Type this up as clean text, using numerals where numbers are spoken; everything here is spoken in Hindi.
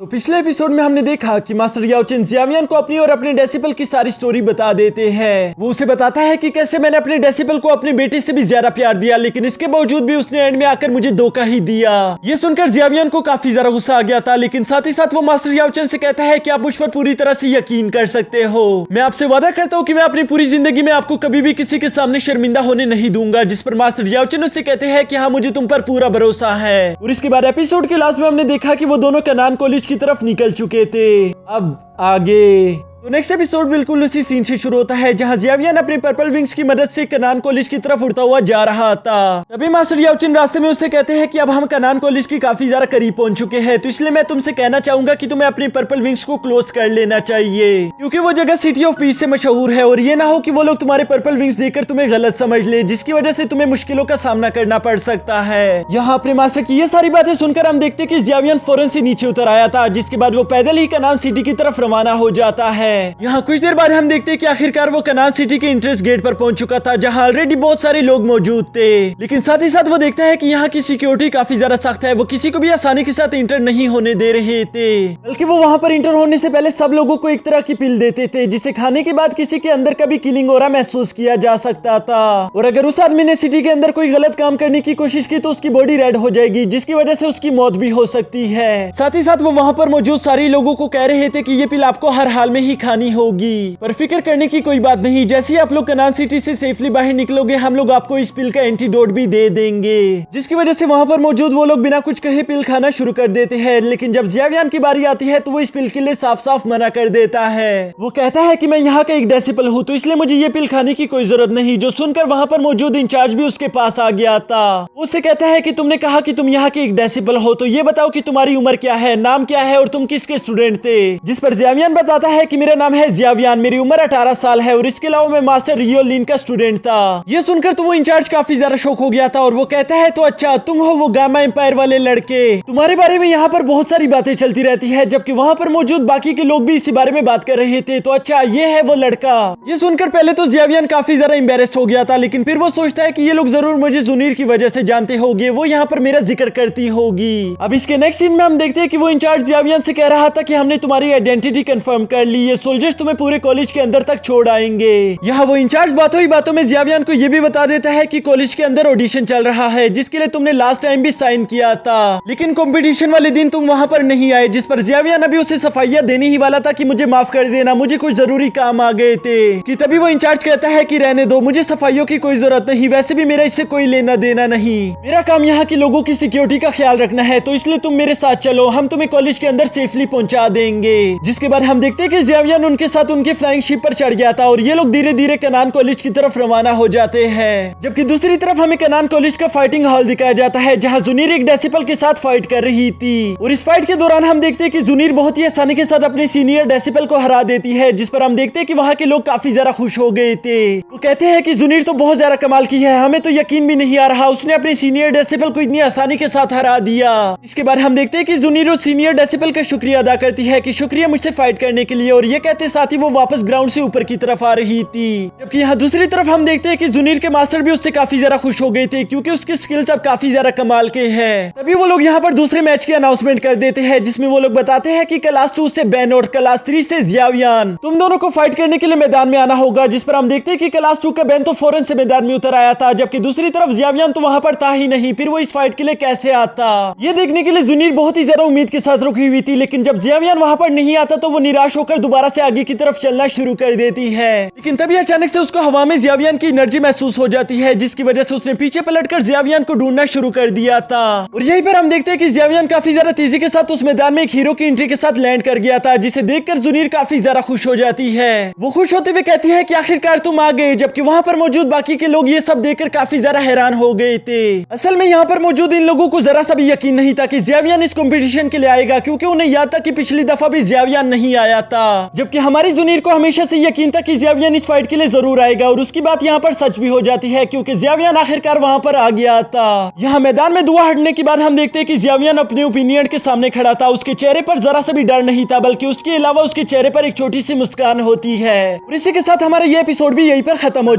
तो पिछले एपिसोड में हमने देखा कि मास्टर याओ चेन जियावियन को अपनी और अपने डेसिबल की सारी स्टोरी बता देते हैं। वो उसे बताता है कि कैसे मैंने अपने डेसिबल को अपने बेटे से भी ज्यादा प्यार दिया, लेकिन इसके बावजूद भी उसने एंड में आकर मुझे धोखा ही दिया। ये सुनकर जियावियन को काफी ज्यादा गुस्सा आ गया था, लेकिन साथ ही साथ वो मास्टर याओ चेन से कहता है कि आप मुझ पर पूरी तरह से यकीन कर सकते हो। मैं आपसे वादा करता हूँ कि मैं अपनी पूरी जिंदगी में आपको कभी भी किसी के सामने शर्मिंदा होने नहीं दूंगा। जिस पर मास्टर याओ चेन उससे कहते हैं कि हाँ, मुझे तुम पर पूरा भरोसा है। और इसके बाद एपिसोड के लास्ट में हमने देखा कि वो दोनों कनान कॉलेज की तरफ निकल चुके थे। अब आगे तो नेक्स्ट एपिसोड बिल्कुल उसी सीन से शुरू होता है जहां जियावियन अपने पर्पल विंग्स की मदद से कनान कॉलेज की तरफ उड़ता हुआ जा रहा था। तभी मास्टर याओ चेन रास्ते में उससे कहते हैं कि अब हम कनान कॉलेज की काफी ज्यादा करीब पहुंच चुके हैं, तो इसलिए मैं तुमसे कहना चाहूंगा कि तुम्हें अपनी पर्पल विंग्स को क्लोज कर लेना चाहिए, क्योंकि वो जगह सिटी ऑफ पीस से मशहूर है। और ये ना हो कि वो लोग तुम्हारे पर्पल विंग्स देखकर तुम्हें गलत समझ ले, जिसकी वजह से तुम्हें मुश्किलों का सामना करना पड़ सकता है। यहाँ अपने मास्टर की ये सारी बातें सुनकर हम देखते कि जियावियन फौरन से नीचे उतर आया था, जिसके बाद वो पैदल ही कनान सिटी की तरफ रवाना हो जाता है। यहाँ कुछ देर बाद हम देखते हैं कि आखिरकार वो कनान सिटी के एंट्रेंस गेट पर पहुंच चुका था, जहां ऑलरेडी बहुत सारे लोग मौजूद थे। लेकिन साथ ही साथ वो देखता है कि यहाँ की सिक्योरिटी काफी ज्यादा सख्त है, वो किसी को भी आसानी के साथ इंटर नहीं होने दे रहे थे, बल्कि वो वहां पर इंटर होने से पहले सब लोगों को एक तरह की पिल देते थे, जिसे खाने के बाद किसी के अंदर का भी किलिंग ऑरा महसूस किया जा सकता था। और अगर उस आदमी ने सिटी के अंदर कोई गलत काम करने की कोशिश की तो उसकी बॉडी रेड हो जाएगी, जिसकी वजह से उसकी मौत भी हो सकती है। साथ ही साथ वो वहां पर मौजूद सारे लोगों को कह रहे थे कि ये पिल आपको हर हाल में ही खानी होगी, पर फिक्र करने की कोई बात नहीं, जैसे ही आप लोग कनान सिटी से सेफली बाहर निकलोगे हम लोग आपको इस पिल का एंटीडोट भी दे देंगे। जिसकी वजह से वहां पर मौजूद वो लोग बिना कुछ कहे पिल खाना शुरू कर देते हैं। लेकिन जब जियावियन की बारी आती है तो वो इस पिल के लिए साफ साफ मना कर देता है। वो कहता है कि मैं यहाँ का एक डेसिबल हूँ, तो इसलिए मुझे ये पिल खाने की कोई जरूरत नहीं। जो सुनकर वहां पर मौजूद इंचार्ज भी उसके पास आ गया था। उससे कहता है कि तुमने कहा कि तुम यहाँ के एक डेसिबल हो, तो ये बताओ कि तुम्हारी उम्र क्या है, नाम क्या है और तुम किसके स्टूडेंट थे। जिस पर जियावियन बताता है कि मेरा नाम है जियावियन, मेरी उम्र 18 साल है और इसके अलावा मैं मास्टर रियो लिन का स्टूडेंट था। ये सुनकर तो वो इंचार्ज काफी ज्यादा शॉक हो गया था और वो कहता है तो अच्छा तुम हो वो गामा एम्पायर वाले लड़के, तुम्हारे बारे में यहाँ पर बहुत सारी बातें चलती रहती है, जबकि वहाँ पर मौजूद बाकी के लोग भी इसी बारे में बात कर रहे थे। तो अच्छा ये है वो लड़का। ये सुनकर पहले तो जियावियन काफी ज्यादा एम्बेरेस्ड हो गया था, लेकिन फिर वो सोचता है कि ये लोग जरूर मुझे जुनीर की वजह से जानते होंगे, वो यहाँ पर मेरा जिक्र करती होगी। अब इसके नेक्स्ट सीन में हम देखते हैं कि वो इंचार्ज जियावियन से कह रहा था कि हमने तुम्हारी आइडेंटिटी कंफर्म कर ली, ये सोल्जर्स तुम्हें पूरे कॉलेज के अंदर तक छोड़ आएंगे। यहाँ वो इंचार्ज बातों ही बातों में जियावियन को ये भी बता देता है कि कॉलेज के अंदर ऑडिशन चल रहा है, जिसके लिए तुमने लास्ट टाइम भी साइन किया था, लेकिन कंपटीशन वाले दिन तुम वहां पर नहीं आए। जिस पर जियावियन अभी उसे सफाइयां देने ही वाला था कि मुझे माफ कर देना, मुझे कुछ जरूरी काम आ गए थे। कि तभी वो इंचार्ज कहता है कि रहने दो, मुझे सफाइयों की कोई जरूरत नहीं, वैसे भी मेरा इससे कोई लेना देना नहीं, मेरा काम यहाँ के लोगों की सिक्योरिटी का ख्याल रखना है, तो इसलिए तुम मेरे साथ चलो, हम तुम्हें कॉलेज के अंदर सेफली पहुंचा देंगे। जिसके बाद हम देखते हैं कि जियावियन उनके साथ उनके फ्लाइंग शिप पर चढ़ गया था और ये लोग धीरे धीरे कनान कॉलेज की तरफ रवाना हो जाते हैं। जबकि दूसरी तरफ हमें कनान कॉलेज का फाइटिंग हॉल दिखाया जाता है, जहां जुनीर एक डेसिबल के साथ फाइट कर रही थी। और इस फाइट के दौरान हम देखते हैं कि जुनीर बहुत ही आसानी के साथ अपने सीनियर डेसिबल को हरा देती है, जिस पर हम देखते हैं कि वहां के लोग काफी ज्यादा खुश हो गए थे। वो कहते हैं कि जुनीर तो बहुत ज्यादा कमाल की है, हमें तो यकीन भी नहीं आ रहा उसने अपने सीनियर डेसिबल को इतनी आसानी के साथ हरा दिया। इसके बाद हम देखते हैं कि जुनीर उस सीनियर डेसिबल का शुक्रिया अदा करती है कि शुक्रिया मुझसे फाइट करने के लिए, और ये कहते साथ ही वो वापस ग्राउंड से ऊपर की तरफ आ रही थी। जबकि यहाँ दूसरी तरफ हम देखते हैं कि जुनीर के मास्टर भी उससे काफी ज्यादा खुश हो गए थे, क्योंकि उसके स्किल्स अब काफी ज्यादा कमाल के हैं। तभी वो लोग यहाँ पर दूसरे मैच की अनाउंसमेंट कर देते हैं, जिसमें वो लोग बताते हैं कि क्लास 2 से बेन और क्लास 3 से जियावियन, तुम दोनों को फाइट करने के लिए मैदान में आना होगा। जिस पर हम देखते हैं कि क्लास 2 का बेन तो फौरन से मैदान में उतर आया था, जबकि दूसरी तरफ जियावियन तो वहां पर था ही नहीं, फिर वो इस फाइट के लिए कैसे आता। ये देखने के लिए जुनीर बहुत ही ज्यादा उम्मीद के साथ रुकी हुई थी, लेकिन जब जियावियन वहां पर नहीं आता तो वो निराश होकर दोबारा से आगे की तरफ चलना शुरू कर देती है। लेकिन तभी अचानक से उसको हवा में जियावियन की एनर्जी महसूस हो जाती है, जिसकी वजह से उसने पीछे पलटकर जियावियन को ढूंढना शुरू कर दिया था। और यहीं पर हम देखते हैं कि जियावियन काफी ज्यादा तेजी के साथ उस मैदान में एक हीरो की एंट्री के साथ लैंड कर गया था, जिसे देखकर जुनीर काफी ज्यादा खुश हो जाती है। वो खुश होते हुए कहती है कि आखिरकार तुम आ गए, जबकि वहां पर मौजूद बाकी के लोग ये सब देखकर काफी ज्यादा हैरान हो गए थे। असल में यहाँ पर मौजूद इन लोगों को जरा सा भी यकीन नहीं था कि जियावियन इस कंपटीशन के लिए आएगा, क्योंकि उन्हें याद था कि पिछली दफा भी जियावियन नहीं आया था। जबकि हमारी जुनीर को हमेशा से यकीन था कि जियावियन इस फाइट के लिए जरूर आएगा, और उसकी बात यहाँ पर सच भी हो जाती है, क्योंकि जियावियन आखिरकार वहां पर आ गया था। यहाँ मैदान में दुआ हटने के बाद हम देखते हैं कि जियावियन अपने ओपिनियन के सामने खड़ा था। उसके चेहरे पर जरा सा भी डर नहीं था, बल्कि उसके अलावा उसके चेहरे पर एक छोटी सी मुस्कान होती है। और इसी के साथ हमारा ये एपिसोड भी यहीं पर खत्म हो